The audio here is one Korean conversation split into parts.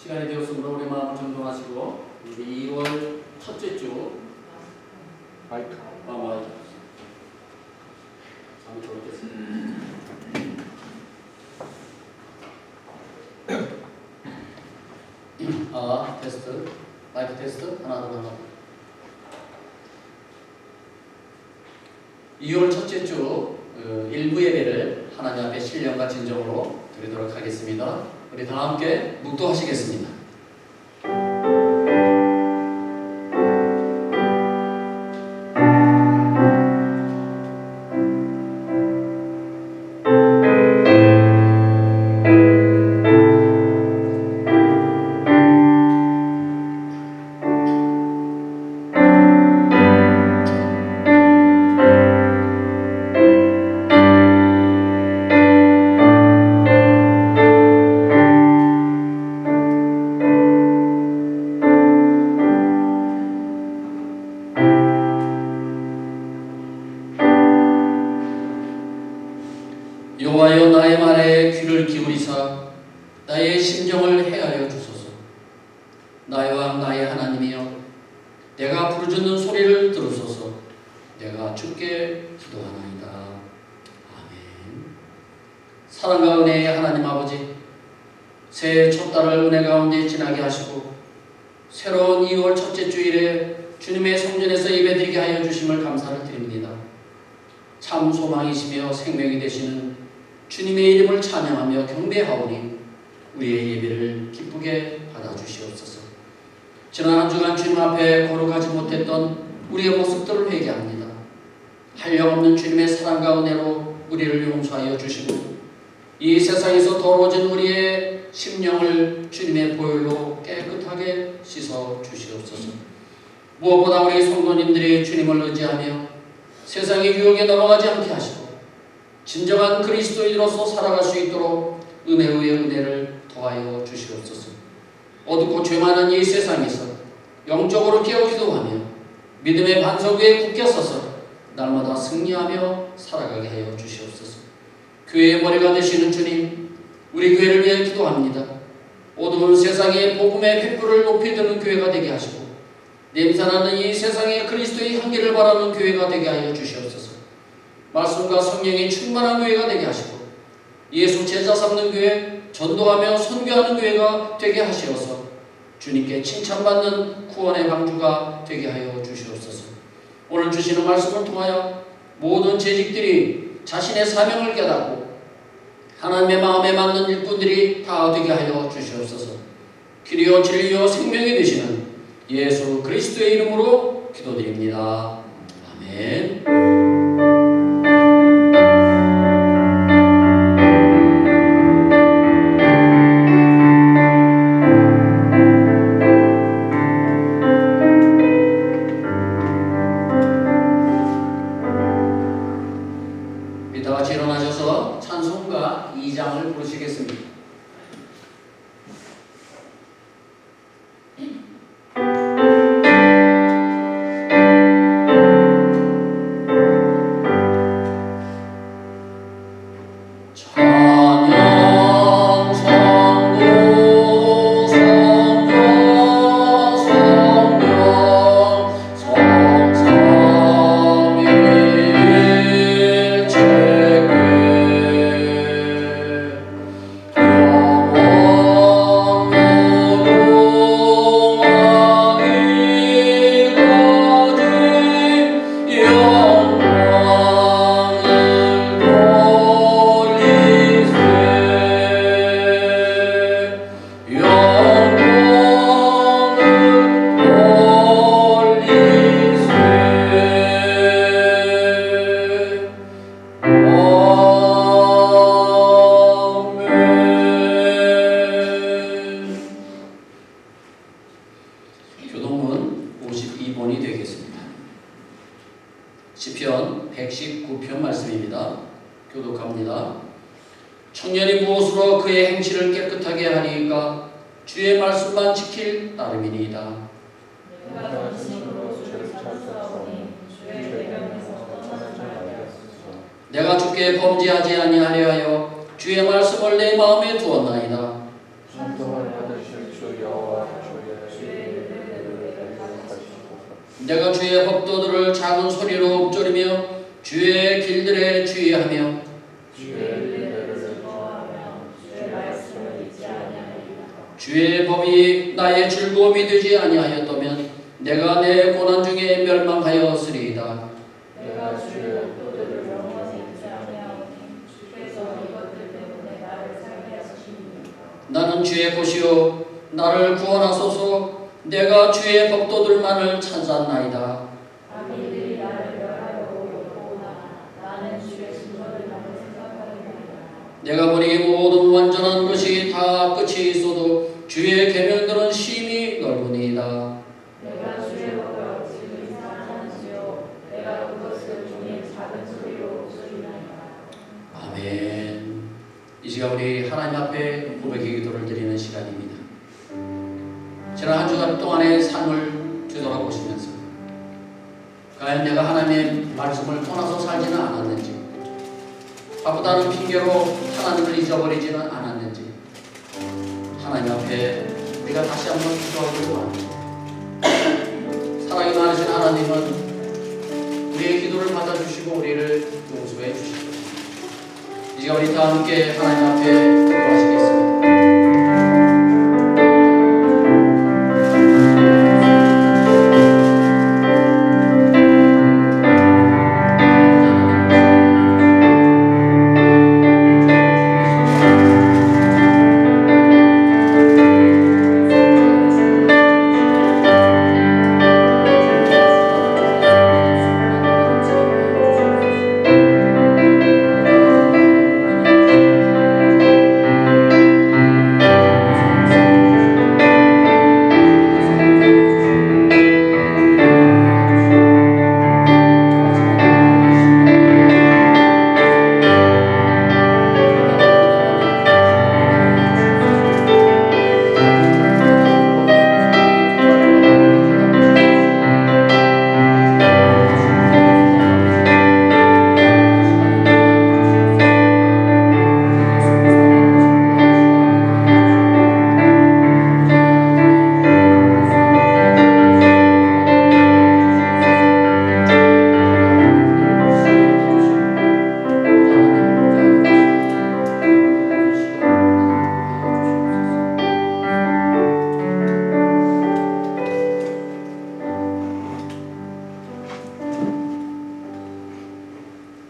시간이 되었으므로 우리 마음을 정돈하시고 우리 2월 첫째 주 마이크. 잠이 돌겠습니다. 테스트. 마이크 테스트. 하나 더. 2월 첫째 주 일부 예배를 하나님 앞에 신령과 진정으로 드리도록 하겠습니다. 우리 다 함께 묵도하시겠습니다. 여호와여 나의 말에 귀를 기울이사 나의 심정을 헤아려 주소서. 나의 왕 나의 하나님이여 내가 부르짖는 소리를 들으소서. 내가 주께 기도하나이다. 아멘. 사랑과 은혜의 하나님 아버지, 새해 첫 달을 은혜 가운데 지나게 하시고 새로운 2월 첫째 주일에 주님의 성전에서 예배드리게 하여 주심을 감사를 드립니다. 참 소망이시며 생명이 되시는 주님의 이름을 찬양하며 경배하오니 우리의 예배를 기쁘게 받아주시옵소서. 지난 한 주간 주님 앞에 거룩하지 못했던 우리의 모습들을 회개합니다. 한량없는 주님의 사랑과 은혜로 우리를 용서하여 주시고 이 세상에서 더러워진 우리의 심령을 주님의 보혈로 깨끗하게 씻어 주시옵소서. 무엇보다 우리 성도님들이 주님을 의지하며 세상의 유혹에 넘어가지 않게 하시고 진정한 그리스도인으로서 살아갈 수 있도록 은혜 위에 은혜를 더하여 주시옵소서. 어둡고 죄 많은 이 세상에서 영적으로 깨어 기도하며 믿음의 반석 위에 굳게 서서 날마다 승리하며 살아가게 하여 주시옵소서. 교회의 머리가 되시는 주님, 우리 교회를 위해 기도합니다. 어두운 세상에 복음의 횃불을 높이 드는 교회가 되게 하시고 냄새나는 이 세상에 그리스도의 향기를 바라는 교회가 되게 하여 주시옵소서. 말씀과 성령이 충만한 교회가 되게 하시고 예수 제자 삼는 교회, 전도하며 선교하는 교회가 되게 하시어서 주님께 칭찬받는 구원의 방주가 되게 하여 주시옵소서. 오늘 주시는 말씀을 통하여 모든 재직들이 자신의 사명을 깨닫고 하나님의 마음에 맞는 일꾼들이 다 되게 하여 주시옵소서. 길이요 진리요 생명이 되시는 예수 그리스도의 이름으로 기도드립니다. 아멘. 다 같이 일어나셔서 찬송가 2장을 부르시겠습니다. 교동문 52번이 되겠습니다. 시편 119편 말씀입니다. 교독합니다. 청년이 무엇으로 그의 행실을 깨끗하게 하리이까? 주의 말씀만 지킬 따름이니이다. 내가 주께 범죄하지 아니하려 하여 주의 말씀을 내 마음에 두었나이다. 순종을 받으실 주의 내가 주의 법도들을 작은 소리로 읊조리며 주의 길들에 주의하며 주의 법이 나의 즐거움이 되지 아니하였다면 내가 내 고난 중에 멸망하였으리이다. 내가 주의 법도들을 영원히 잊지 아니하오니 주께서 이것들 때문에 나를 살게 하시니까. 나는 주의 것이요 나를 구원하소서. 내가 주의 법도들만을 찾았나이다. 악인들이 나를 멸하려 오려오나 나는 주의 증거들만을 생각하리이다. 내가 보니 모든 완전한 것이 다 끝이 있어도 주의 계명들은 심히 넓으니이다. 내가 주의 법을 어찌 사랑하는지요 내가 그것을 종일 작은 소리로 읊조리나이다. 아멘. 이 시간 우리 하나님 앞에 고백의 기도를 드리는 시간입니다. 지난 한 주간 동안의 삶을 되돌아보시면서 과연 내가 하나님의 말씀을 떠나서 살지는 않았는지, 바쁘다는 핑계로 하나님을 잊어버리지는 않았는지 하나님 앞에 우리가 다시 한번 기도하기를 원합니다. 사랑이 많으신 하나님은 우리의 기도를 받아주시고 우리를 용서해 주실 것입니다. 이제 우리 다 함께 하나님 앞에 기도하시겠습니다.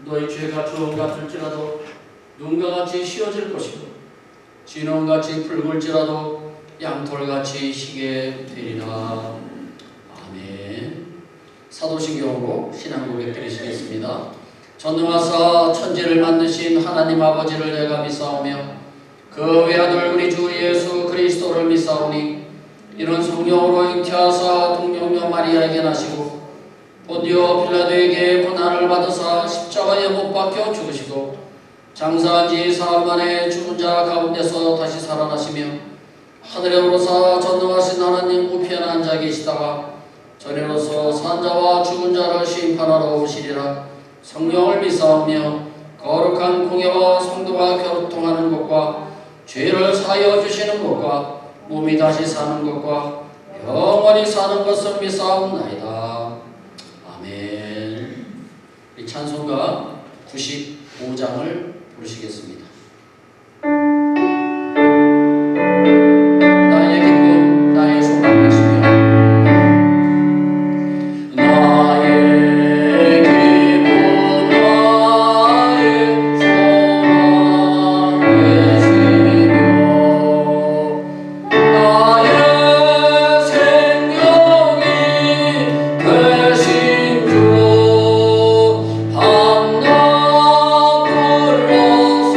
너희 죄가 주홍 같을지라도 눈과 같이 씌어질 것이고 진홍같이 붉을지라도 양털같이 희게 되리라. 아멘. 사도신경으로 신앙 고백 드리시겠습니다. 전능하사 천지를 만드신 하나님 아버지를 내가 믿사오며 그 외아들 우리 주 예수 그리스도를 믿사오니 이는 성령으로 잉태하사 동정녀 마리아에게 나시고 본디오 빌라도에게 고난을 받으사 십자가에 못 박혀 죽으시고 장사한 지 사흘 만에 죽은 자 가운데서 다시 살아나시며 하늘에 오르사 전능하신 하나님 우편에 앉아 계시다가 저리로서 산 자와 죽은 자를 심판하러 오시리라. 성령을 믿사오며 거룩한 공예와 성도가 교통하는 것과 죄를 사하여 주시는 것과 몸이 다시 사는 것과 영원히 사는 것을 믿사옵나이다. 아멘. 이 찬송가 95장을 부르시겠습니다. 나의 기쁨 나의 소망 되시며 나의 기쁨 나의 소망 되시며 나의 생명이 되신 주 밤낮 불러서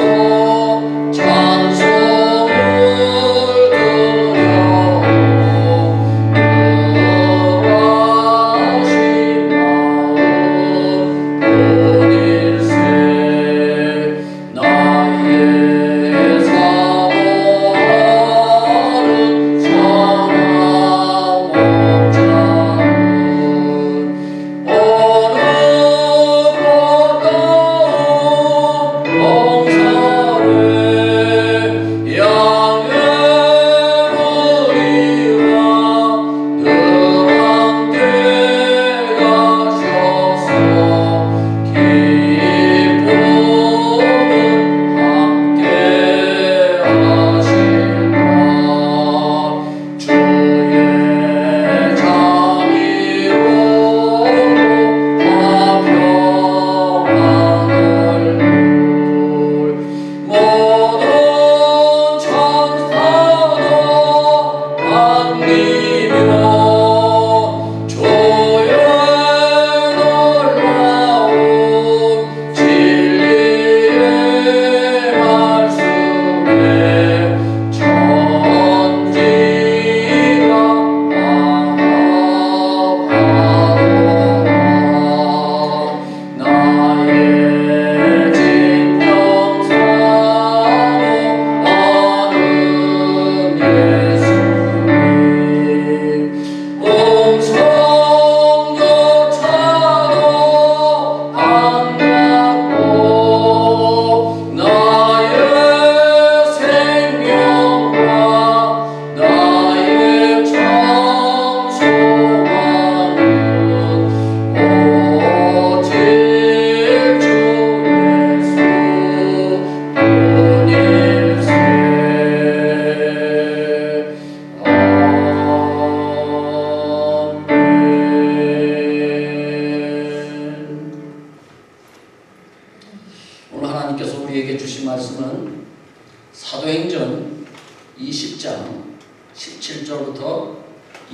17절부터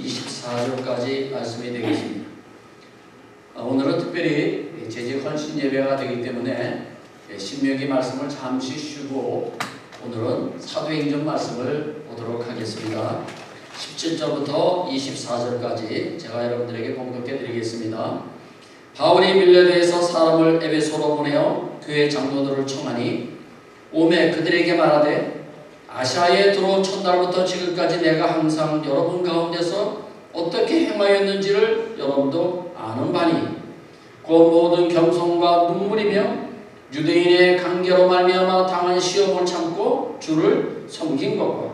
24절까지 말씀이 되겠습니다. 오늘은 특별히 재직 헌신 예배가 되기 때문에 신명기 말씀을 잠시 쉬고 오늘은 사도행전 말씀을 보도록 하겠습니다. 17절부터 24절까지 제가 여러분들에게 봉독해 드리겠습니다. 바울이 밀레도에서 사람을 에베소로 보내어 교회 장로들을 청하니 오매 그들에게 말하되 아시아에 들어온 첫날부터 지금까지 내가 항상 여러분 가운데서 어떻게 행하였는지를 여러분도 아는 바니 그 모든 겸손과 눈물이며 유대인의 관계로 말미암아 당한 시험을 참고 주를 섬긴 것과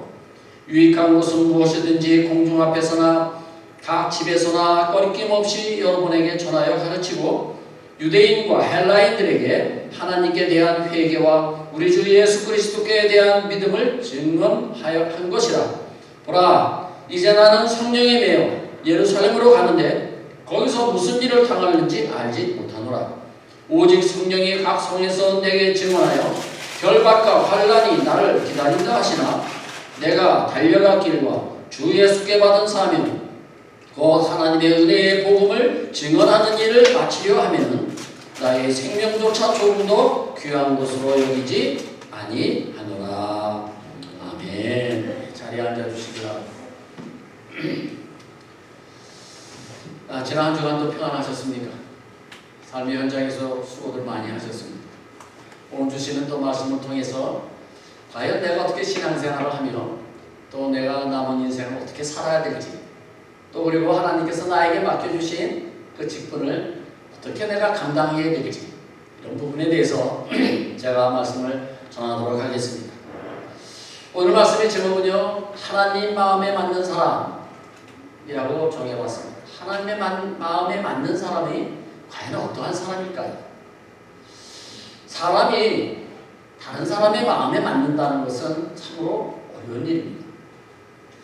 유익한 것은 무엇이든지 공중 앞에서나 각 집에서나 꺼리낌 없이 여러분에게 전하여 가르치고 유대인과 헬라인들에게 하나님께 대한 회개와 우리 주 예수 그리스도께 대한 믿음을 증언하여 한 것이라. 보라, 이제 나는 성령에 매여 예루살렘으로 가는데 거기서 무슨 일을 당하는지 알지 못하노라. 오직 성령이 각 성에서 내게 증언하여 결박과 환난이 나를 기다린다 하시나 내가 달려갈 길과 주 예수께 받은 사명 곧 하나님의 은혜의 복음을 증언하는 일을 마치려 하면은 나의 생명조차 조금 더 귀한 것으로 여기지 아니하노라. 아멘. 자리에 앉아주시기 바랍니다. 지난 한 주간도 평안하셨습니까? 삶의 현장에서 수고들 많이 하셨습니다. 오늘 주시는 또 말씀을 통해서 과연 내가 어떻게 신앙생활을 하며 또 내가 남은 인생을 어떻게 살아야 될지 또 그리고 하나님께서 나에게 맡겨주신 그 직분을 어떻게 내가 감당해야 될지 이런 부분에 대해서 제가 말씀을 전하도록 하겠습니다. 오늘 말씀의 제목은요, 하나님 마음에 맞는 사람이라고 정해봤습니다. 하나님의 마음에 맞는 사람이 과연 어떠한 사람일까요? 사람이 다른 사람의 마음에 맞는다는 것은 참으로 어려운 일입니다.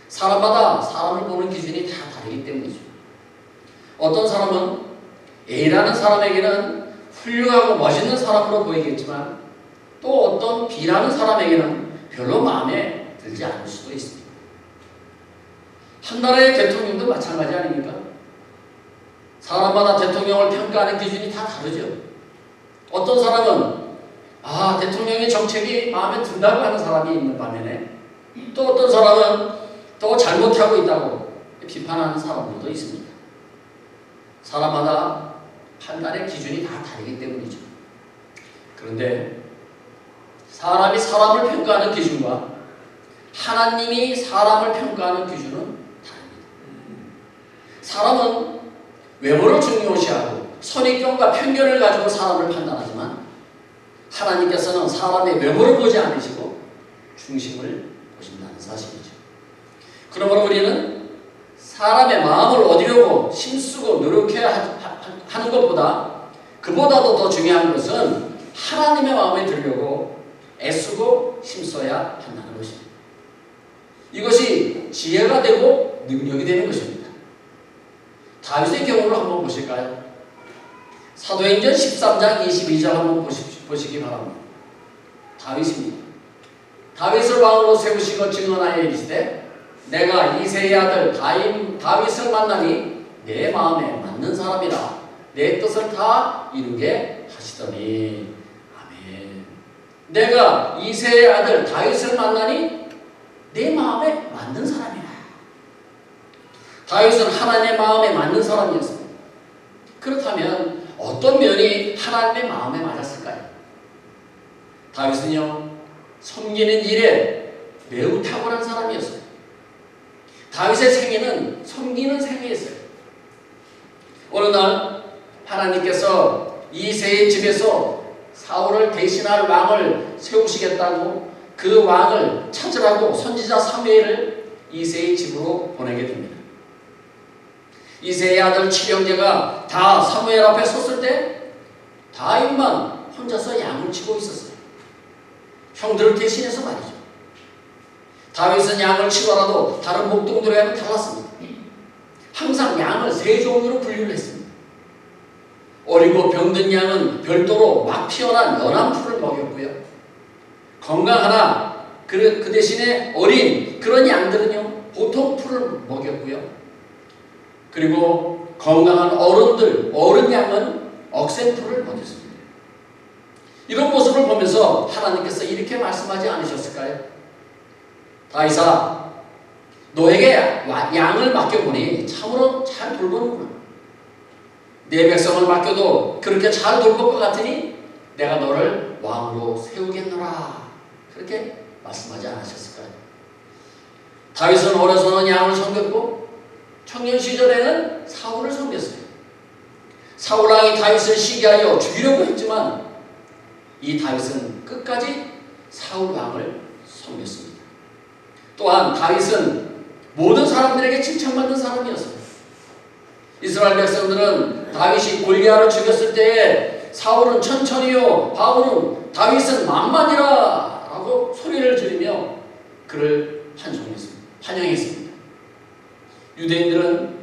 사람마다 사람을 보는 기준이 다 다르기 때문이죠. 어떤 사람은 A라는 사람에게는 훌륭하고 멋있는 사람으로 보이겠지만 또 어떤 B라는 사람에게는 별로 마음에 들지 않을 수도 있습니다. 한 나라의 대통령도 마찬가지 아닙니까? 사람마다 대통령을 평가하는 기준이 다 다르죠. 어떤 사람은 대통령의 정책이 마음에 든다고 하는 사람이 있는 반면에 또 어떤 사람은 또 잘못하고 있다고 비판하는 사람들도 있습니다. 사람마다 판단의 기준이 다 다르기 때문이죠. 그런데 사람이 사람을 평가하는 기준과 하나님이 사람을 평가하는 기준은 다릅니다. 사람은 외모를 중요시하고 선입견과 편견을 가지고 사람을 판단하지만 하나님께서는 사람의 외모를 보지 않으시고 중심을 보신다는 사실이죠. 그러므로 우리는 사람의 마음을 얻으려고 힘쓰고 노력해야 하는 것보다 그보다도 더 중요한 것은 하나님의 마음에 들려고 애쓰고 힘써야 한다는 것입니다. 이것이 지혜가 되고 능력이 되는 것입니다. 다윗의 경우를 한번 보실까요? 사도행전 13장 22절 한번 보시기 바랍니다. 다윗입니다. 다윗을 왕으로 세우시고 증언하여 이르시되 내가 이새의 아들 다윗을 만나니 내 마음에 맞는 사람이라 내 뜻을 다 이루게 하시더니 아멘. 내가 이새의 아들 다윗을 만나니 내 마음에 맞는 사람이라. 다윗은 하나님의 마음에 맞는 사람이었습니다. 그렇다면 어떤 면이 하나님의 마음에 맞았을까요? 다윗은요, 섬기는 일에 매우 탁월한 사람이었어요. 다윗의 생애는 섬기는 생애였어요. 어느 날 하나님께서 이새의 집에서 사울을 대신할 왕을 세우시겠다고 그 왕을 찾으라고 선지자 사무엘을 이새의 집으로 보내게 됩니다. 이새의 아들 칠형제가 다 사무엘 앞에 섰을 때 다윗만 혼자서 양을 치고 있었어요. 형들을 대신해서 말이죠. 다윗은 양을 치더라도 다른 목동들과는 달랐습니다. 항상 양을 세 종류로 분류를 했습니다. 어리고 병든 양은 별도로 막 피어난 연한 풀을 먹였고요. 건강하나 그 대신에 어린 그런 양들은요 보통 풀을 먹였고요. 그리고 건강한 어른 양은 억센풀을 먹였습니다. 이런 모습을 보면서 하나님께서 이렇게 말씀하지 않으셨을까요? 다윗아, 너에게 양을 맡겨보니 참으로 잘 돌보는구나. 내 백성을 맡겨도 그렇게 잘 돌볼 것 같으니 내가 너를 왕으로 세우겠노라. 그렇게 말씀하지 않으셨을까요? 다윗은 어려서는 양을 섬겼고 청년 시절에는 사울을 섬겼어요. 사울왕이 다윗을 시기하여 죽이려고 했지만 이 다윗은 끝까지 사울왕을 섬겼습니다. 또한 다윗은 모든 사람들에게 칭찬받는 사람이었어요. 이스라엘 백성들은 다윗이 골리앗을 죽였을 때에 사울은 천천히요, 바울은 다윗은 만만이라 라고 소리를 지르며 그를 환영했습니다. 유대인들은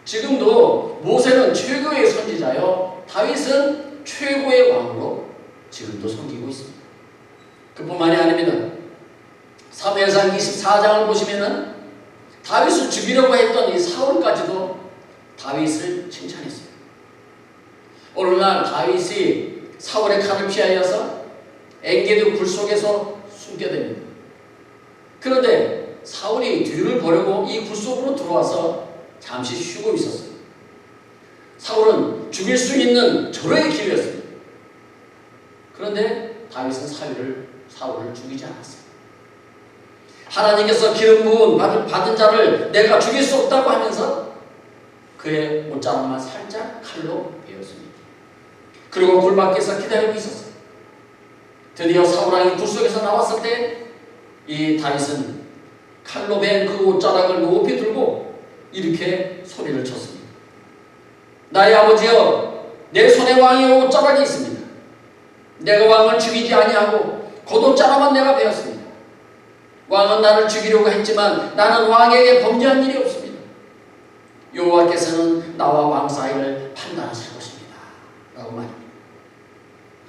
지금도 모세는 최고의 선지자요, 다윗은 최고의 왕으로 지금도 섬기고 있습니다. 그뿐만이 아닙니다. 사무엘상 24장을 보시면은 다윗을 죽이려고 했던 이 사울까지도 다윗을 칭찬했어요. 어느 날 다윗이 사울의 칼을 피하여서 엔게디 굴 속에서 숨게 됩니다. 그런데 사울이 뒤를 보려고 이 굴 속으로 들어와서 잠시 쉬고 있었어요. 사울은 죽일 수 있는 절호의 기회였습니다. 그런데 다윗은 사울을 죽이지 않았어요. 하나님께서 기름 부은 받은 자를 내가 죽일 수 없다고 하면서 그의 옷자락만 살짝 칼로 베었습니다. 그리고 굴 밖에서 기다리고 있었어요. 드디어 사울왕이 굴 속에서 나왔을 때 이 다윗은 칼로 벤 그 옷자락을 높이 들고 이렇게 소리를 쳤습니다. 나의 아버지여, 내 손에 왕의 옷자락이 있습니다. 내가 왕을 죽이지 아니하고 겉옷자락만 내가 베었습니다. 왕은 나를 죽이려고 했지만 나는 왕에게 범죄한 일이 없습니다. 여호와께서는 나와 왕 사이를 판단하실 것입니다. 라고 말합니다.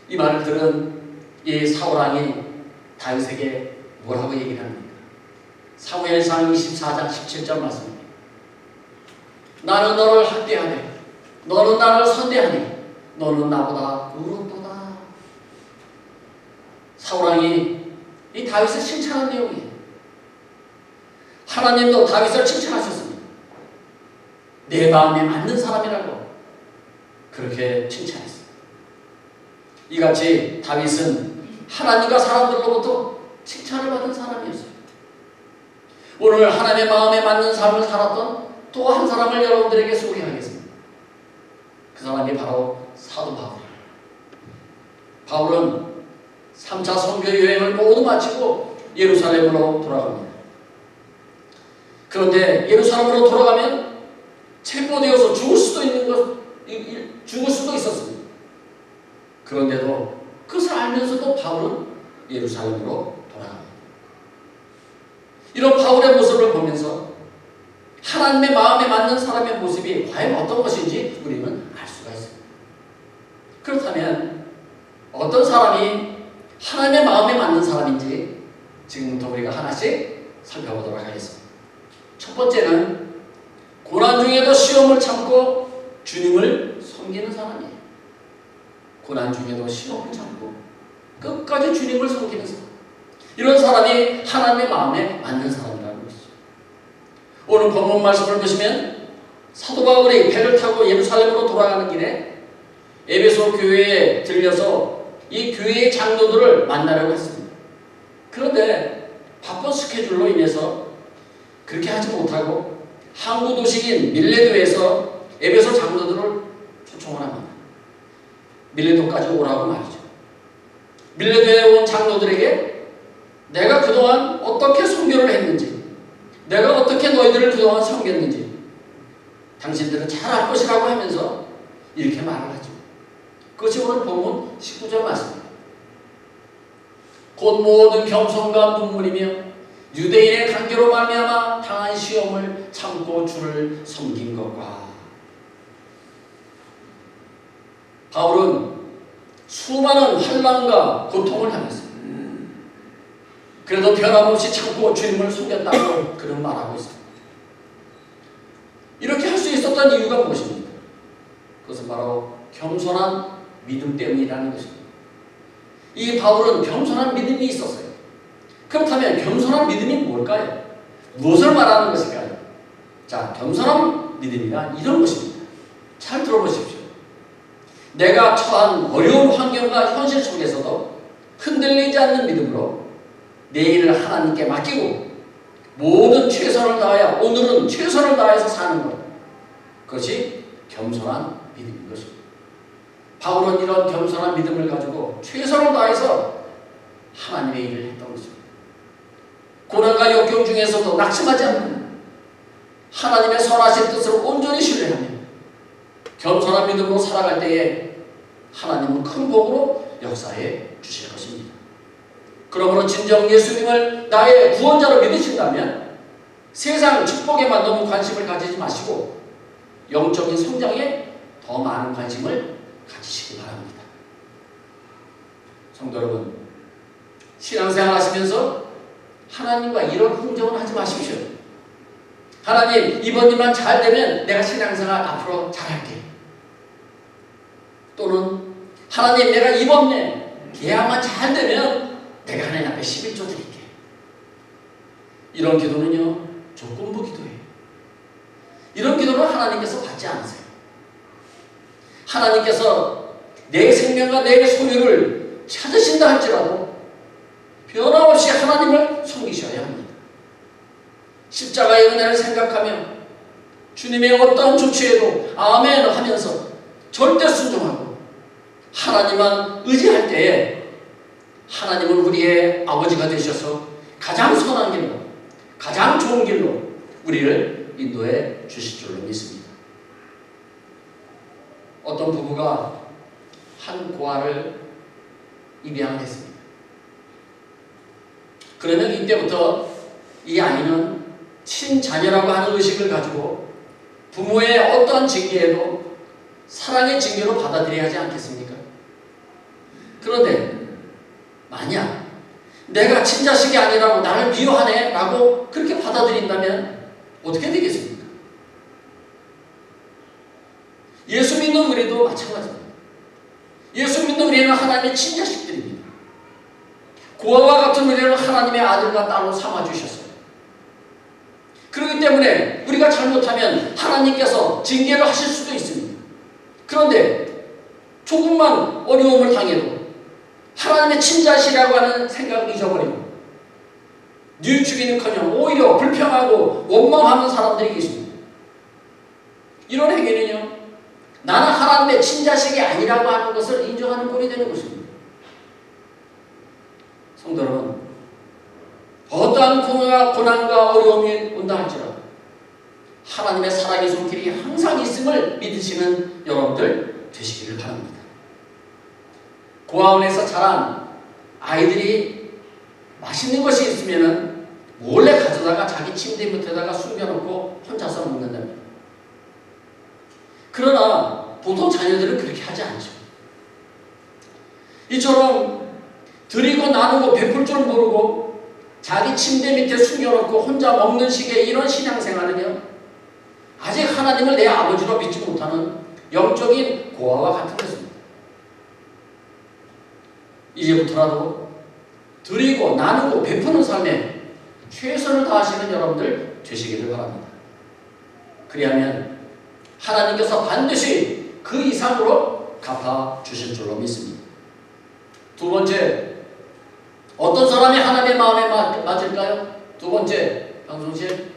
이 말을 들은 이 사울왕이 다윗에게 뭐라고 얘기를 합니까? 사무엘상 24장 17절 말씀입니다. 나는 너를 학대하네, 너는 나를 선대하니 너는 나보다 의롭도다. 사울왕이 이 다윗을 칭찬한 내용이에요. 하나님도 다윗을 칭찬하셨습니다. 내 마음에 맞는 사람이라고 그렇게 칭찬했어요. 이같이 다윗은 하나님과 사람들로부터 칭찬을 받은 사람이었어요. 오늘 하나님의 마음에 맞는 삶을 살았던 또 한 사람을 여러분들에게 소개하겠습니다. 그 사람이 바로 사도 바울이에요. 바울은 3차 선교 여행을 모두 마치고 예루살렘으로 돌아갑니다. 그런데 예루살렘으로 돌아가면 체포되어서 죽을 수도 있었습니다. 그런데도 그것을 알면서도 바울은 예루살렘으로 돌아갑니다. 이런 바울의 모습을 보면서 하나님의 마음에 맞는 사람의 모습이 과연 어떤 것인지 우리는 알 수가 있습니다. 그렇다면 어떤 사람이 하나님의 마음에 맞는 사람인지 지금부터 우리가 하나씩 살펴보도록 하겠습니다. 첫 번째는 고난 중에도 시험을 참고 주님을 섬기는 사람이에요. 고난 중에도 시험을 참고 끝까지 주님을 섬기는 사람. 이런 사람이 하나님의 마음에 맞는 사람이라는 것이죠. 오늘 본문 말씀을 보시면 사도 바울이 배를 타고 예루살렘으로 돌아가는 길에 에베소 교회에 들려서 이 교회의 장로들을 만나려고 했습니다. 그런데 바쁜 스케줄로 인해서 그렇게 하지 못하고 항구 도시인 밀레도에서 에베소 장로들을 초청을 합니다. 밀레도까지 오라고 말이죠. 밀레도에 온 장로들에게 내가 그동안 어떻게 선교를 했는지, 내가 어떻게 너희들을 그동안 섬겼는지 당신들은 잘 알 것이라고 하면서 이렇게 말을 하죠. 그것이 오늘 본문 19절 말씀입니다. 곧 모든 겸손과 눈물이며 유대인의 관계로 말미암아 당한 시험을 참고 주를 섬긴 것과. 바울은 수많은 환난과 고통을 당했습니다. 그래도 변함없이 참고 주님을 섬겼다고 그런 말하고 있습니다. 이렇게 할 수 있었던 이유가 무엇입니까? 그것은 바로 겸손한 믿음 때문이라는 것입니다. 이 바울은 겸손한 믿음이 있었어요. 그렇다면 겸손한 믿음이 뭘까요? 무엇을 말하는 것일까요? 자, 겸손한 믿음이란 이런 것입니다. 잘 들어보십시오. 내가 처한 어려운 환경과 현실 속에서도 흔들리지 않는 믿음으로 내 일을 하나님께 맡기고 모든 최선을 다하여 오늘은 최선을 다해서 사는 것, 그것이 겸손한 믿음인 것입니다. 바울은 이런 겸손한 믿음을 가지고 최선을 다해서 하나님의 일을 했던 것입니다. 고난과 역경 중에서도 낙심하지 않고 하나님의 선하신 뜻을 온전히 신뢰하며 겸손한 믿음으로 살아갈 때에 하나님은 큰 복으로 역사해 주실 것입니다. 그러므로 진정 예수님을 나의 구원자로 믿으신다면 세상 축복에만 너무 관심을 가지지 마시고 영적인 성장에 더 많은 관심을 가지시기 바랍니다. 성도 여러분, 신앙생활 하시면서 하나님과 이런 흥정을 하지 마십시오. 하나님, 이번 일만 잘 되면 내가 신앙생활 앞으로 잘할게. 또는 하나님, 내가 이번 계약만 잘 되면 내가 하나님 앞에 11조 드릴게. 이런 기도는요, 조건부 기도예요. 이런 기도는 하나님께서 받지 않으세요. 하나님께서 내 생명과 내 소유를 찾으신다 할지라도 변함없이 하나님을 섬기셔야 합니다. 십자가의 은혜를 생각하며 주님의 어떠한 조치에도 아멘 하면서 절대 순종하고 하나님만 의지할 때에 하나님은 우리의 아버지가 되셔서 가장 선한 길로, 가장 좋은 길로 우리를 인도해 주실 줄로 믿습니다. 어떤 부부가 한 고아를 입양을 했습니다. 그러면 이때부터 이 아이는 친자녀라고 하는 의식을 가지고 부모의 어떠한 징계에도 사랑의 징계로 받아들여야 하지 않겠습니까? 그런데 만약 내가 친자식이 아니라고 나를 미워하네 라고 그렇게 받아들인다면 어떻게 되겠습니까? 예수 믿는 우리도 마찬가지입니다. 예수 믿는 우리는 하나님의 친자식들입니다. 고아와 같은 우리는 하나님의 아들과 딸로 삼아주셨어요. 그렇기 때문에 우리가 잘못하면 하나님께서 징계를 하실 수도 있습니다. 그런데 조금만 어려움을 당해도 하나님의 친자식이라고 하는 생각을 잊어버리고 뉘우치기는커녕 오히려 불평하고 원망하는 사람들이 계십니다. 이런 행위는요, 나는 하나님의 친자식이 아니라고 하는 것을 인정하는 꼴이 되는 것입니다. 성도 여러분, 어떠한 고난과 어려움이 온다 할지라도 하나님의 살아계신 손길이 항상 있음을 믿으시는 여러분들 되시기를 바랍니다. 고아원에서 자란 아이들이 맛있는 것이 있으면 몰래 가져다가 자기 침대 밑에다가 숨겨놓고 혼자서 먹는답니다. 그러나 보통 자녀들은 그렇게 하지 않죠. 이처럼 드리고 나누고 베풀 줄 모르고 자기 침대 밑에 숨겨놓고 혼자 먹는 식의 이런 신앙생활은요, 아직 하나님을 내 아버지로 믿지 못하는 영적인 고아와 같은 것입니다. 이제부터라도 드리고 나누고 베푸는 삶에 최선을 다하시는 여러분들 되시기를 바랍니다. 그리하면 하나님께서 반드시 그 이상으로 갚아주실 줄로 믿습니다. 두 번째, 어떤 사람이 하나님의 마음에 맞을까요? 두 번째, 방송실,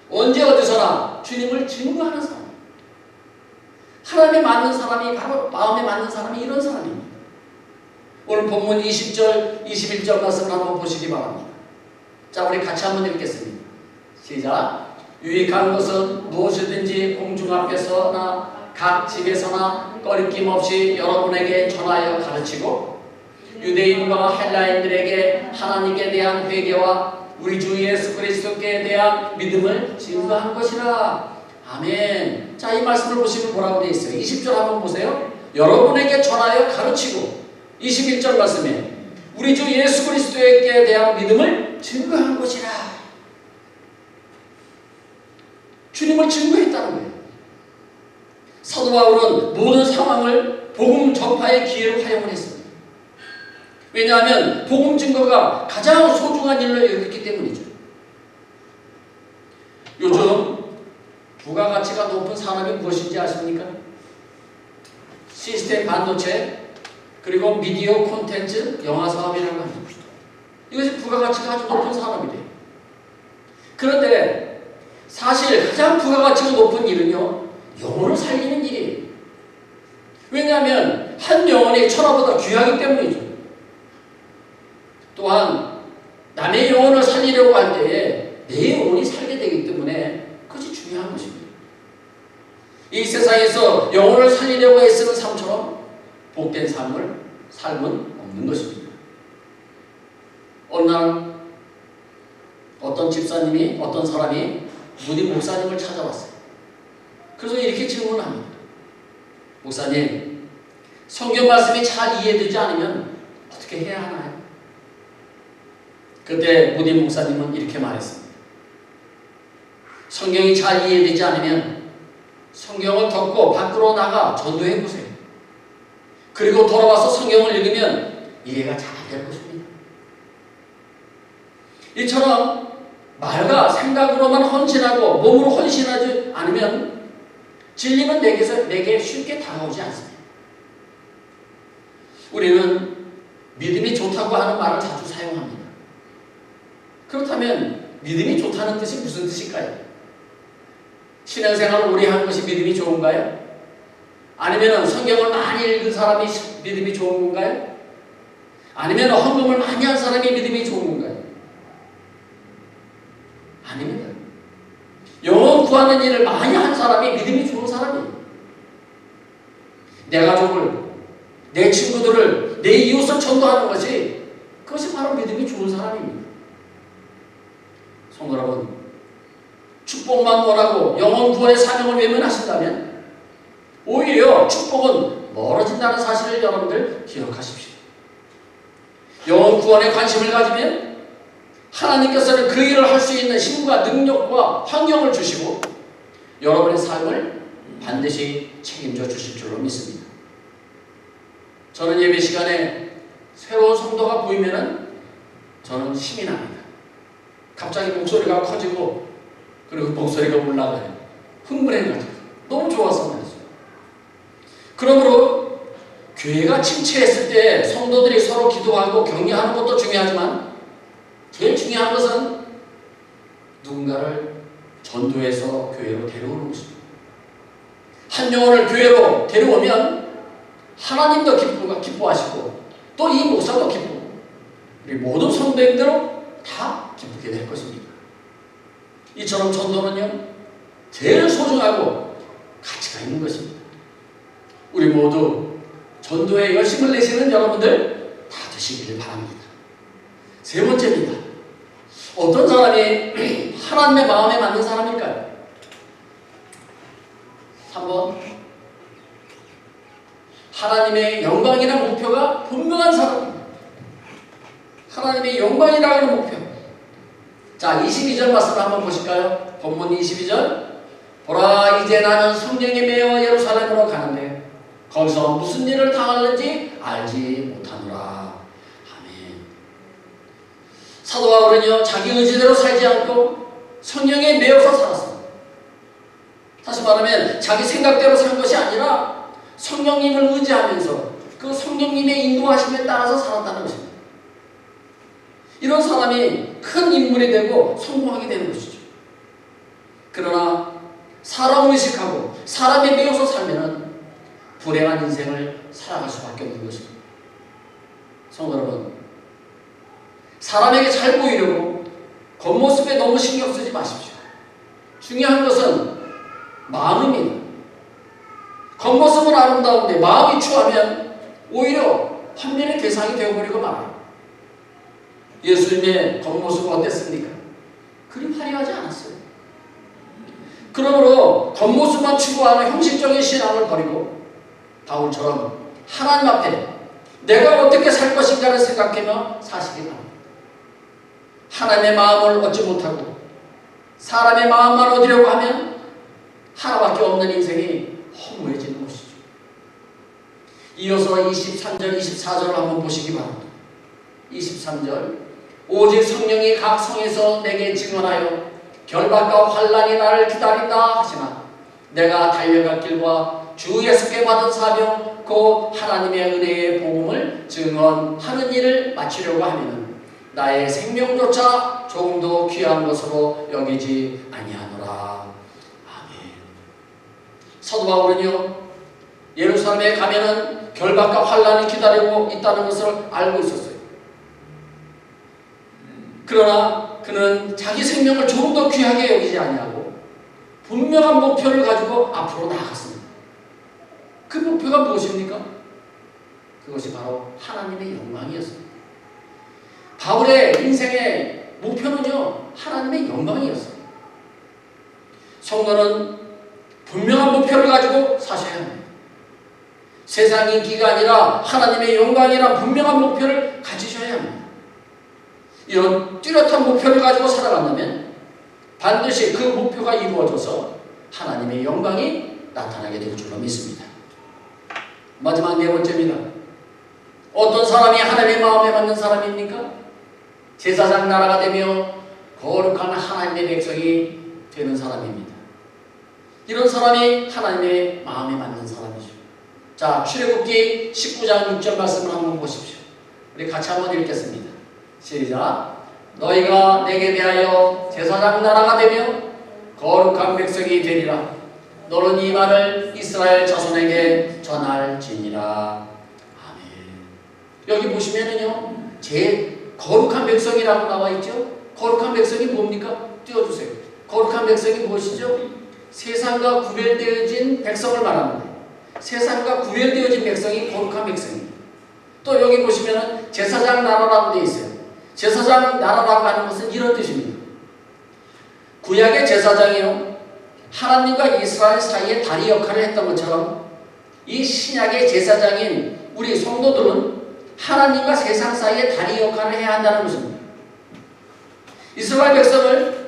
언제 어디서나 주님을 증거하는 사람. 하나님에 맞는 사람이 바로 마음에 맞는 사람이 이런 사람입니다. 오늘 본문 20절, 21절 말씀을 한번 보시기 바랍니다. 자, 우리 같이 한번 읽겠습니다. 시작. 유익한 것은 무엇이든지 공중 앞에서나 각 집에서나 꺼리낌 없이 여러분에게 전하여 가르치고 유대인과 헬라인들에게 하나님께 대한 회개와 우리 주 예수 그리스도께 대한 믿음을 증거한 것이라. 아멘. 자, 이 말씀을 보시면 뭐라고 되어 있어요? 20절 한번 보세요. 여러분에게 전하여 가르치고 21절 말씀에 우리 주 예수 그리스도께 대한 믿음을 증거한 것이라. 주님을 증거했다는 거예요. 사도 바울은 모든 상황을 복음 전파의 기회로 활용을 했습니다. 왜냐하면 복음 증거가 가장 소중한 일로 여겼기 때문이죠. 요즘 부가가치가 높은 산업이 무엇인지 아십니까? 시스템 반도체, 그리고 미디어 콘텐츠 영화 사업이라고 합니다. 이것이 부가가치가 아주 높은 산업이래요. 그런데 사실 가장 부가가치가 높은 일은요, 영혼을 살리는 일이에요. 왜냐하면 한 영혼이 천하보다 귀하기 때문이죠. 또한 남의 영혼을 살리려고 할 때에 내 영혼이 살게 되기 때문에 그것이 중요한 것입니다. 이 세상에서 영혼을 살리려고 애쓰는 삶처럼 복된 삶은 없는 것입니다. 어느 날 어떤 집사님이, 어떤 사람이 무디 목사님을 찾아왔어요. 그래서 이렇게 질문을 합니다. 목사님, 성경 말씀이 잘 이해되지 않으면 어떻게 해야 하나요? 그때 무디 목사님은 이렇게 말했습니다. 성경이 잘 이해되지 않으면 성경을 덮고 밖으로 나가 전도해 보세요. 그리고 돌아와서 성경을 읽으면 이해가 잘 될 것입니다. 이처럼 말과 생각으로만 헌신하고 몸으로 헌신하지 않으면 진리는 내게 쉽게 다가오지 않습니다. 우리는 믿음이 좋다고 하는 말을 자주 사용합니다. 그렇다면 믿음이 좋다는 뜻이 무슨 뜻일까요? 신앙생활을 오래 한 것이 믿음이 좋은가요? 아니면 성경을 많이 읽은 사람이 믿음이 좋은 건가요? 아니면 헌금을 많이 한 사람이 믿음이 좋은 건가요? 아닙니다. 영혼 구하는 일을 많이 한 사람이 믿음이 좋은 사람이에요. 내 가족을, 내 친구들을, 내 이웃을 전도하는 것이, 그것이 바로 믿음이 좋은 사람입니다. 성도 여러분, 축복만 원하고 영혼 구원의 사명을 외면하신다면 오히려 축복은 멀어진다는 사실을 여러분들 기억하십시오. 영혼 구원에 관심을 가지면 하나님께서는 그 일을 할 수 있는 힘과 능력과 환경을 주시고 여러분의 삶을 반드시 책임져 주실 줄로 믿습니다. 저는 예배 시간에 새로운 성도가 보이면은 저는 힘이 납니다. 갑자기 목소리가 커지고 그리고 목소리가 올라가요. 흥분해가지고 너무 좋아서 말이죠. 그러므로 교회가 침체했을 때 성도들이 서로 기도하고 격려하는 것도 중요하지만 제일 중요한 것은 누군가를 전도해서 교회로 데려오는 것입니다. 한 영혼을 교회로 데려오면 하나님도 기뻐하시고 또 이 목사도 기쁘고 우리 모든 성도님들은 다 기쁘게 될 것입니다. 이처럼 전도는요 제일 소중하고 가치가 있는 것입니다. 우리 모두 전도에 열심을 내시는 여러분들 다 되시기를 바랍니다. 세 번째입니다. 어떤 사람이 하나님의 마음에 맞는 사람일까요? 3번, 하나님의 영광이라는 목표가 분명한 사람입니다. 하나님의 영광이라고 하는 목표. 자, 22절 말씀을 한번 보실까요? 본문 22절. 보라, 이제 나는 성령에 매여 예루살렘으로 가는데 거기서 무슨 일을 당하는지 알지 못하노라. 아멘. 사도 바울은요 자기 의지대로 살지 않고 성령에 매여서 살았습니다. 다시 말하면 자기 생각대로 산 것이 아니라 성령님을 의지하면서 그 성령님의 인도하심에 따라서 살았다는 것입니다. 이런 사람이 큰 인물이 되고 성공하게 되는 것이죠. 그러나 사람을 의식하고 사람에 매여서 살면은 불행한 인생을 살아갈 수밖에 없는 것입니다. 성도 여러분, 사람에게 잘 보이려고 겉모습에 너무 신경 쓰지 마십시오. 중요한 것은 마음입니다. 겉모습은 아름다운데 마음이 추하면 오히려 환멸의 대상이 되어버리고 말아요. 예수님의 겉모습은 어땠습니까? 그리 화려하지 않았어요. 그러므로 겉모습만 추구하는 형식적인 신앙을 버리고 바울처럼 하나님 앞에 내가 어떻게 살 것인가를 생각하며 사시기 바랍니다. 하나님의 마음을 얻지 못하고 사람의 마음만 얻으려고 하면 하나밖에 없는 인생이 허무해지는 것이죠. 이어서 23절, 24절을 한번 보시기 바랍니다. 23절 오직 성령이 각 성에서 내게 증언하여 결박과 환난이 나를 기다린다 하시나 내가 달려갈 길과 주 예수께 받은 사명 곧 하나님의 은혜의 복음을 증언하는 일을 마치려고 하면은 나의 생명조차 조금도 귀한 것으로 여기지 아니하노라. 아멘. 사도 바울은요 예루살렘에 가면은 결박과 환난이 기다리고 있다는 것을 알고 있었어요. 그러나 그는 자기 생명을 조금 더 귀하게 여기지 아니하고 분명한 목표를 가지고 앞으로 나아갔습니다. 그 목표가 무엇입니까? 그것이 바로 하나님의 영광이었습니다. 바울의 인생의 목표는요 하나님의 영광이었어요. 성도는 분명한 목표를 가지고 사셔야 합니다. 세상 인기가 아니라 하나님의 영광이란 분명한 목표를 가지셔야 합니다. 이런 뚜렷한 목표를 가지고 살아간다면 반드시 그 목표가 이루어져서 하나님의 영광이 나타나게 될 줄로 믿습니다. 마지막 네 번째입니다. 어떤 사람이 하나님의 마음에 맞는 사람입니까? 제사장 나라가 되며 거룩한 하나님의 백성이 되는 사람입니다. 이런 사람이 하나님의 마음에 맞는 사람이죠. 자, 출애굽기 19장 6절 말씀을 한번 보십시오. 우리 같이 한번 읽겠습니다. 시작. 너희가 내게 대하여 제사장 나라가 되며 거룩한 백성이 되리라. 너는 이 말을 이스라엘 자손에게 전할지니라. 아멘. 여기 보시면은요, 거룩한 백성이라고 나와 있죠. 거룩한 백성이 뭡니까? 띄워주세요. 거룩한 백성이 무엇이죠? 세상과 구별되어진 백성을 말하는데, 세상과 구별되어진 백성이 거룩한 백성입니다. 또 여기 보시면은 제사장 나라라고 되어 있어요. 제사장 나라라고 하는 것은 이런 뜻입니다. 구약의 제사장이요, 하나님과 이스라엘 사이에 다리 역할을 했던 것처럼 이 신약의 제사장인 우리 성도들은 하나님과 세상 사이에 다리 역할을 해야 한다는 것입니다. 이스라엘 백성을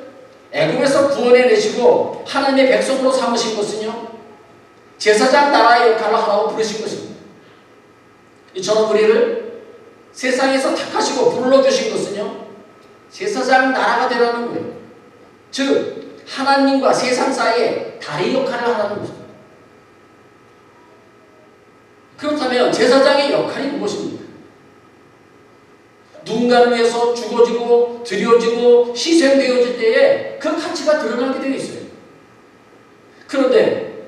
애굽에서 구원해내시고 하나님의 백성으로 삼으신 것은요, 제사장 나라의 역할을 하라고 부르신 것입니다. 이처럼 우리를 세상에서 택하시고 불러주신 것은요, 제사장 나라가 되라는 거예요. 즉 하나님과 세상 사이에 다리 역할을 하라는 것입니다. 그렇다면 제사장의 역할이 무엇입니까? 누군가를 위해서 죽어지고 드려지고 희생되어질 때에 그 가치가 드러나게 되어 있어요. 그런데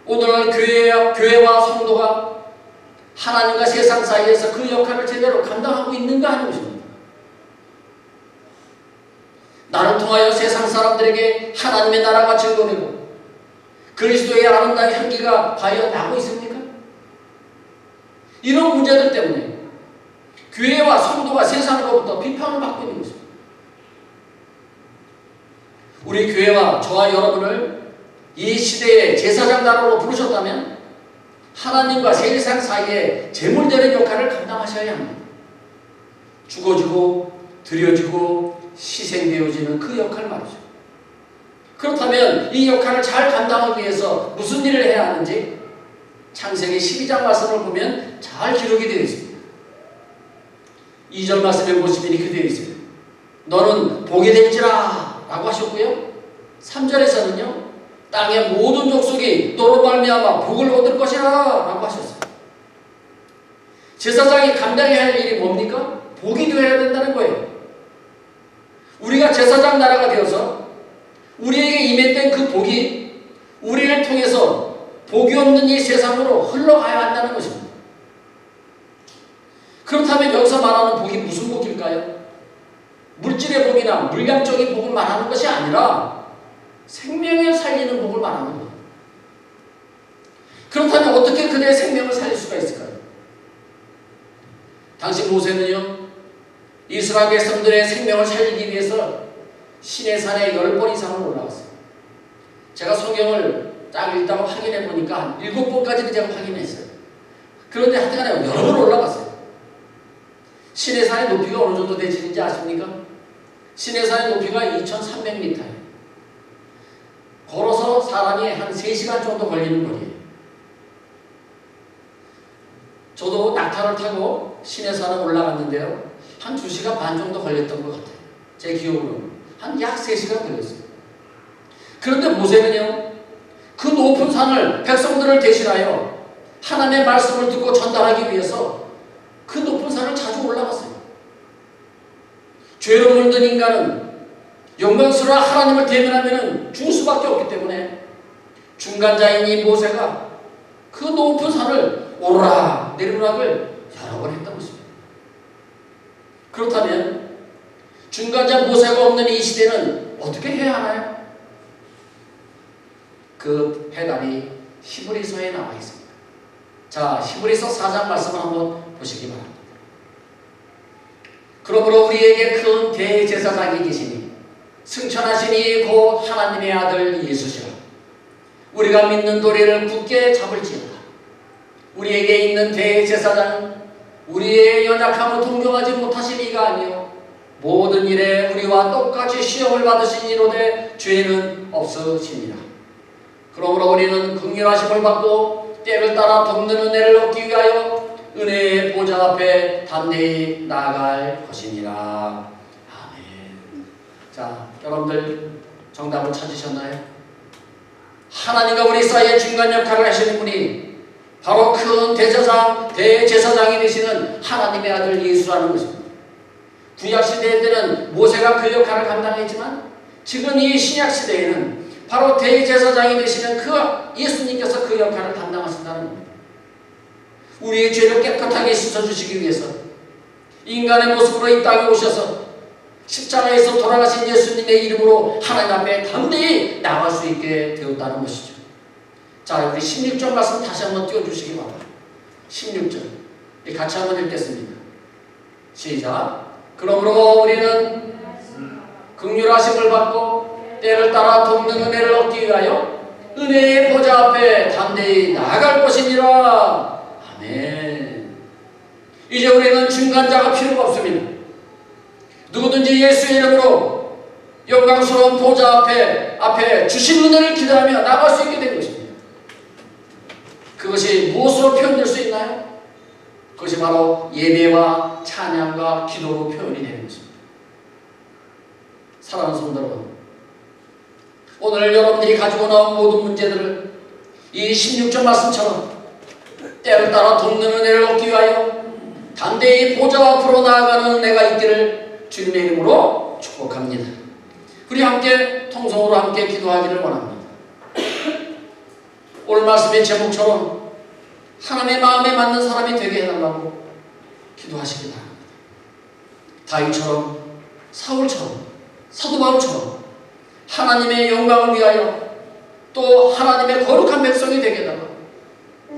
오늘날 교회와 성도가 하나님과 세상 사이에서 그 역할을 제대로 감당하고 있는가 하는 것입니다. 나를 통하여 세상 사람들에게 하나님의 나라가 증거되고 그리스도의 아름다운 향기가 과연 나고 있습니까? 이런 문제들 때문에 교회와 성도가 세상으로부터 비판을 받고 있는 것입니다. 우리 교회와 저와 여러분을 이 시대의 제사장 나라로 부르셨다면 하나님과 세상 사이에 제물되는 역할을 감당하셔야 합니다. 죽어지고 드려지고 희생되어지는 그 역할 말이죠. 그렇다면 이 역할을 잘 감당하기 위해서 무슨 일을 해야 하는지 창세기 12장 말씀을 보면 잘 기록이 되어 있습니다. 2절 말씀에 보시면 이렇게 되어 있어요. 너는 복이 될지라 라고 하셨고요, 3절에서는요 땅의 모든 족속이 너로 말미암아 복을 얻을 것이라 라고 하셨어요. 제사장이 감당해야 할 일이 뭡니까? 복이 되어야 된다는 거예요. 우리가 제사장 나라가 되어서 우리에게 임했던 그 복이 우리를 통해서 복이 없는 이 세상으로 흘러가야 한다는 것입니다. 그렇다면 여기서 말하는 복이 무슨 복일까요? 물질의 복이나 물량적인 복을 말하는 것이 아니라 생명을 살리는 복을 말하는 거예요. 그렇다면 어떻게 그대의 생명을 살릴 수가 있을까요? 당시 모세는요, 이스라엘 백성들의 생명을 살리기 위해서 시내산에 10번 이상을 올라갔어요. 제가 성경을 딱 읽다가 확인해 보니까 한 7번까지는 제가 확인했어요. 그런데 하여튼간에 여러 번 올라갔어요. 시내산의 높이가 어느 정도 되시는지 아십니까? 시내산의 높이가 2,300m예요. 걸어서 사람 사람이 한 3시간 정도 걸리는 거리예요. 저도 낙타를 타고 시내산을 올라갔는데요. 한 2시간 반 정도 걸렸던 것 같아요. 제 기억으로는. 한 약 3시간 걸렸어요. 그런데 모세는요, 그 높은 산을 백성들을 대신하여 하나님의 말씀을 듣고 전달하기 위해서 그 높은 산을 자주 올라갔어요. 죄로 물든 인간은 영광스러운 하나님을 대면하면 죽을 수밖에 없기 때문에 중간자인 이 모세가 그 높은 산을 오르락 내리락을 여러 번 했던 것입니다. 그렇다면 중간자 모세가 없는 이 시대는 어떻게 해야 하나요? 그 해답이 히브리서에 나와 있습니다. 자, 히브리서 4장 말씀을 한번 보시기 바랍니다. 그러므로 우리에게 큰 대제사장이 계시니 승천하시니 곧 하나님의 아들 예수시라. 우리가 믿는 도리를 굳게 잡을지어다. 우리에게 있는 대제사장은 우리의 연약함을 동정하지 못하신 이가 아니요 모든 일에 우리와 똑같이 시험을 받으신 이로되 죄는 없으시니라. 그러므로 우리는 긍휼하심을 받고 때를 따라 돕는 은혜를 얻기 위하여 은혜의 보좌 앞에 담대히 나아갈 것이니라. 아멘. 자, 여러분들 정답을 찾으셨나요? 하나님과 우리 사이에 중간 역할을 하시는 분이 바로 큰 대제사장이 되시는 하나님의 아들 예수라는 것입니다. 구약시대 때는 모세가 그 역할을 감당했지만 지금 이 신약시대에는 바로 대제사장이 되시는 그 예수님께서 그 역할을 담당하신다는 겁니다. 우리의 죄를 깨끗하게 씻어주시기 위해서 인간의 모습으로 이 땅에 오셔서 십자가에서 돌아가신 예수님의 이름으로 하나님 앞에 담대히 나갈 수 있게 되었다는 것이죠. 자, 우리 16절 말씀 다시 한번 띄워주시기 바랍니다. 16절 같이 한번 읽겠습니다. 시작. 그러므로 우리는 긍휼하심을 받고 때를 따라 돕는 은혜를 얻기 위하여 은혜의 보좌 앞에 담대히 나아갈 것이니라. 아멘. 이제 우리는 중간자가 필요가 없습니다. 누구든지 예수의 이름으로 영광스러운 보좌 앞에 주신 은혜를 기대하며 나갈 수 있게 된 것입니다. 그것이 무엇으로 표현될 수 있나요? 그것이 바로 예배와 찬양과 기도로 표현이 되는 것입니다. 사랑하는 성도 여러분, 오늘 여러분들이 가지고 나온 모든 문제들을 이 16절 말씀처럼 때를 따라 돕는 은혜를 얻기 위하여 담대히 보좌 앞으로 나아가는 은혜가 있기를 주님의 이름으로 축복합니다. 우리 함께 통성으로 함께 기도하기를 원합니다. 오늘 말씀의 제목처럼 하나님의 마음에 맞는 사람이 되게 해달라고 기도하시기 바랍니다. 다윗처럼, 사울처럼, 사도 바울처럼 하나님의 영광을 위하여 또 하나님의 거룩한 백성이 되게 해달라고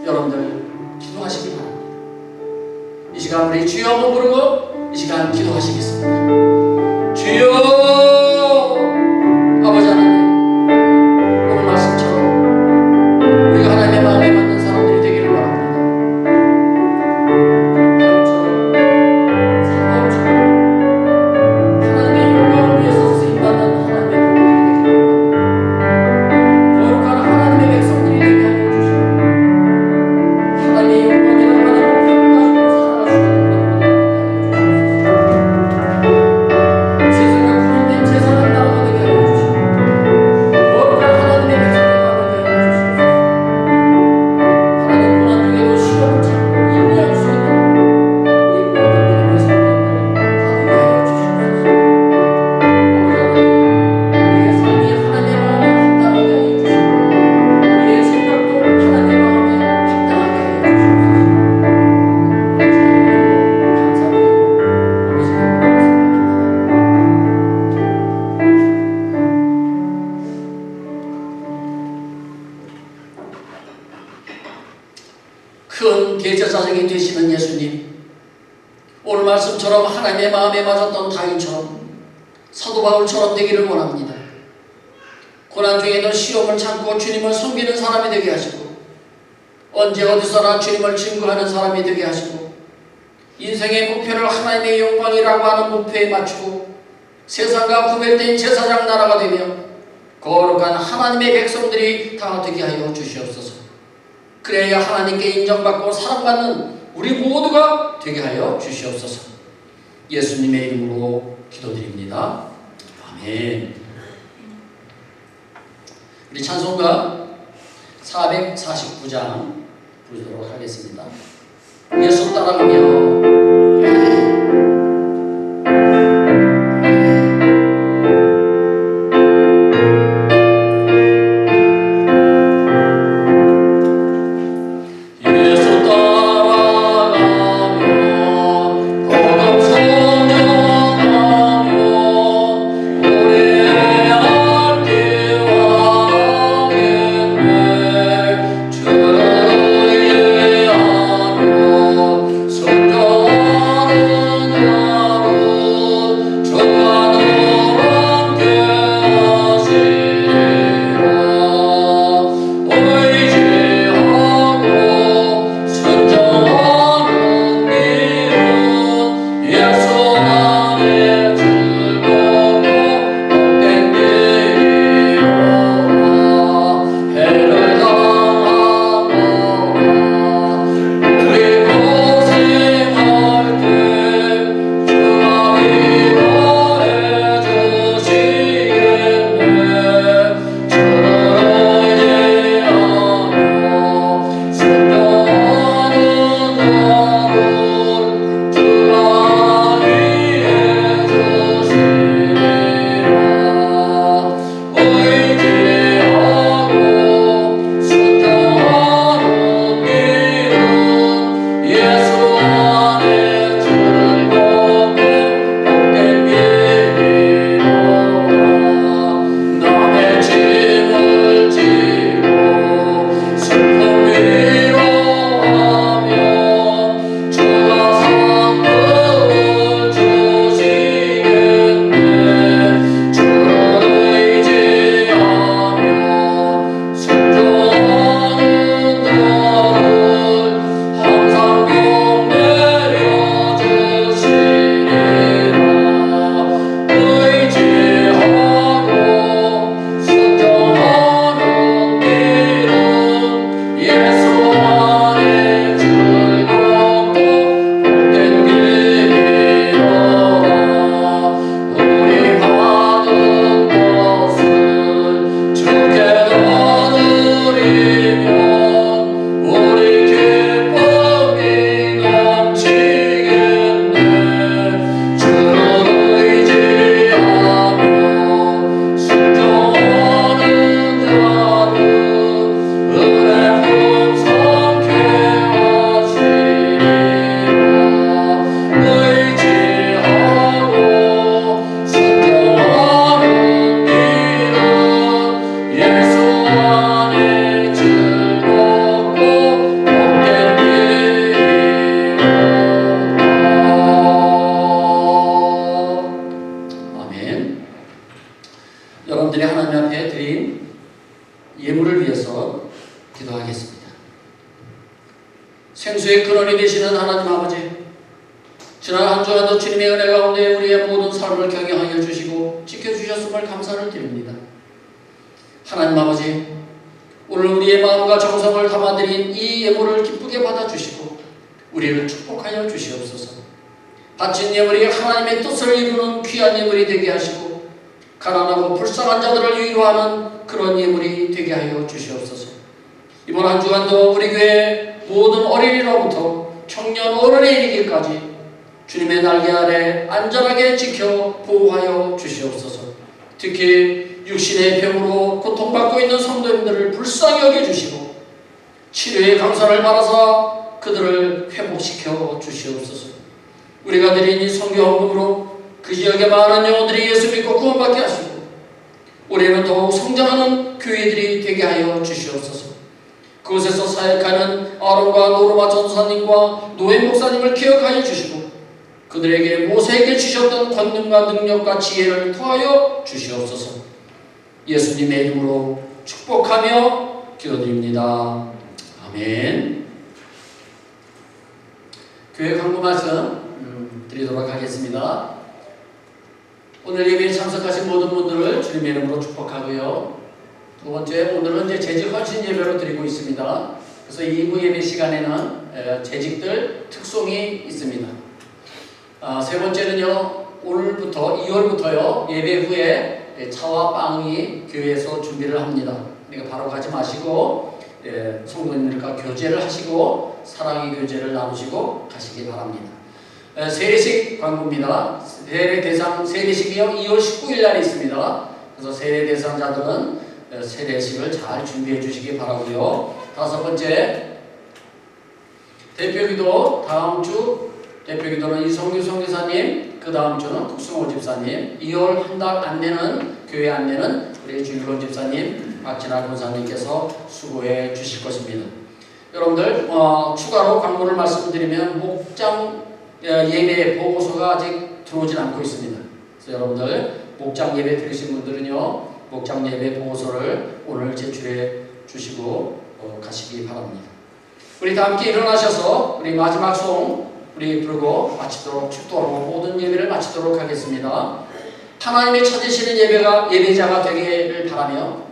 여러분들 기도하시기 바랍니다. 이 시간 우리 주여 한번 부르고 이 시간 기도하시겠습니다. 주여, 아버지 하나님, 오늘 말씀처럼 우리가 하나님의 마음에 맞는 사람들이 되기를 바랍니다. 다윗처럼, 사울처럼 하나님의 영광을 위해서 쓰임받는 하나님의 종들이 되기를 바랍니다. 거룩한 하나님의 백성들이 되게 하여 주시고 하나님의 영광이라는 하나님의 목표를 가지고 살아갈 수 있는 큰 대제사장이 되시는 예수님, 오늘 말씀처럼 하나님의 마음에 맞았던 다윗처럼 사도 바울처럼 되기를 원합니다. 고난 중에도 시험을 참고 주님을 섬기는 사람이 되게 하시고 언제 어디서나 주님을 증거하는 사람이 되게 하시고 인생의 목표를 하나님의 영광이라고 하는 목표에 맞추고 세상과 구별된 제사장 나라가 되며 거룩한 하나님의 백성들이 다 되게 하여 주시옵소서. 그래야 하나님께 인정받고 사랑받는 우리 모두가 되게 하여 주시옵소서. 예수님의 이름으로 기도드립니다. 아멘. 우리 찬송가 449장 부르도록 하겠습니다. 예수 따라가며 여러분들이 하나님 앞에 드린 예물을 위해서 기도하겠습니다. 생수의 근원이 되시는 하나님 아버지, 지난 한 주간도 주님의 은혜 가운데 우리의 모든 삶을 경영하여 주시고 지켜주셨음을 감사를 드립니다. 하나님 아버지, 오늘 우리의 마음과 정성을 담아드린 이 예물을 기쁘게 받아주시고 우리를 축복하여 주시옵소서. 바친 예물이 하나님의 뜻을 이루는 귀한 예물이 되게 하시고 가난하고 불쌍한 자들을 위로하는 그런 예물이 되게 하여 주시옵소서. 이번 한 주간도 우리 교회 모든 어린이로부터 청년 어른에 이르기까지 주님의 날개 아래 안전하게 지켜 보호하여 주시옵소서. 특히 육신의 병으로 고통받고 있는 성도님들을 불쌍히 여겨주시고 치료의 강사를 말하사 그들을 회복시켜 주시옵소서. 우리가 드린 이 선교 헌금으로 그 지역의 많은 영혼들이 예수 믿고 구원받게 하시고 올해는 더욱 성장하는 교회들이 되게 하여 주시옵소서. 그곳에서 사역하는 아론과 노르마 전사님과 노예 목사님을 기억하여 주시고 그들에게 모세에게 주셨던 권능과 능력과 지혜를 더하여 주시옵소서. 예수님의 이름으로 축복하며 기도드립니다. 아멘. 교회 광고 말씀 드리도록 하겠습니다. 오늘 예배에 참석하신 모든 분들을 주님의 이름으로 축복하고요. 두 번째, 오늘은 이제 재직 헌신 예배로 드리고 있습니다. 그래서 2부 예배 시간에는 재직들 특송이 있습니다. 세 번째는요, 오늘부터 2월부터요 예배 후에 차와 빵이 교회에서 준비를 합니다. 그러니까 바로 가지 마시고 성도님들과 교제를 하시고 사랑의 교제를 나누시고 가시기 바랍니다. 세례식 광고입니다. 세례 대상 세례식이요 2월 19일 날에 있습니다. 그래서 세례 대상자들은 세례식을 잘 준비해 주시기 바라고요. 다섯 번째, 대표기도 다음 주 대표기도는 이성규 선교사님, 그 다음 주는 국승호 집사님, 2월 한 달 안내는 교회 안내는 우리 주일권 집사님, 박진아 권사님께서 수고해 주실 것입니다. 여러분들 추가로 광고를 말씀드리면 목장 예배 보고서가 아직 들어오진 않고 있습니다. 그래서 여러분들 목장 예배 들으신 분들은요 목장 예배 보고서를 오늘 제출해 주시고 가시기 바랍니다. 우리 다 함께 일어나셔서 우리 마지막 송 우리 부르고 마치도록 축도하고 모든 예배를 마치도록 하겠습니다. 하나님이 찾으시는 예배자가 되기를 바라며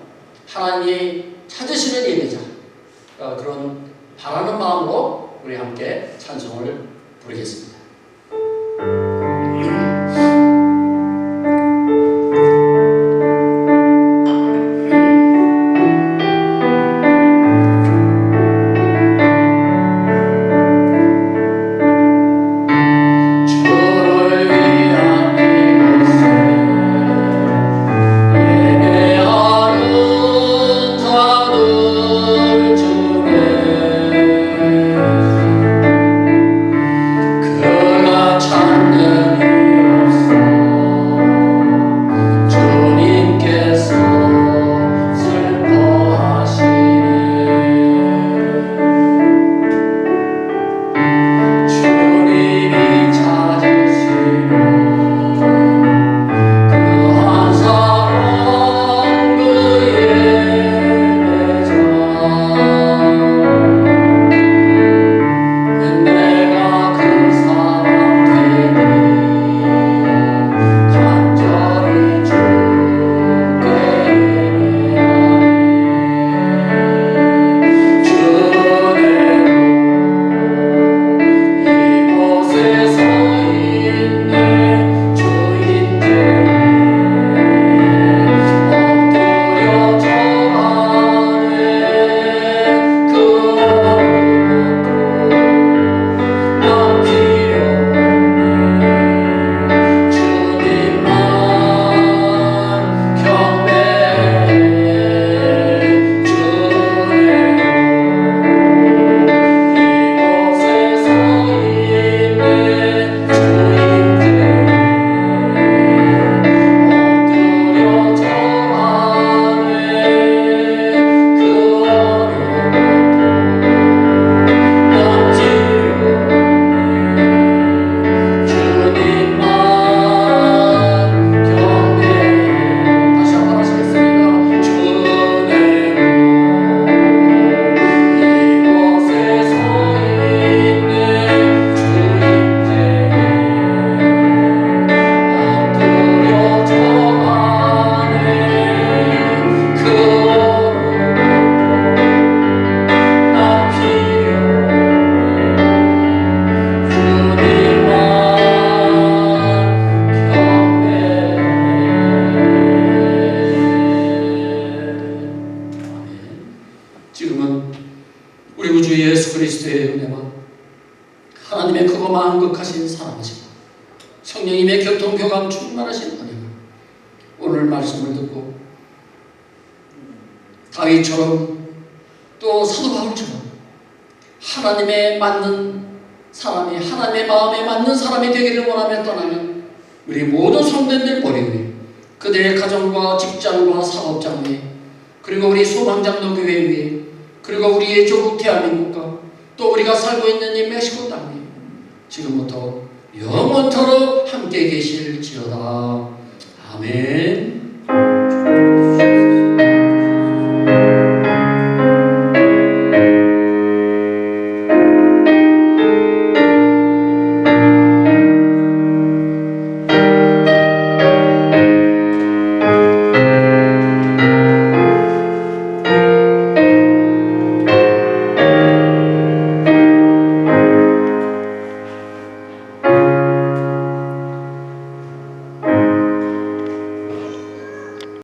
하나님이 찾으시는 예배자 그런 바라는 마음으로 우리 함께 찬송을 부르겠습니다. 하나님의 크고 만극하신 사랑하시고 성령님의 교통교감 충만하신 은혜가 오늘 말씀을 듣고 다윗처럼 또 사도 바울처럼 하나님의 맞는 사람이 하나님의 마음에 맞는 사람이 되기를 원하며 떠나는 우리 모든 성도들 머리 위에 그들의 가정과 직장과 사업장 위에 그리고 우리 소망장로 교회 위에 그리고 우리의 조국 대한민국과 또 우리가 살고 있는 이 멕시코 땅 위에 지금부터 영원토록 함께 계실지어다. 아멘.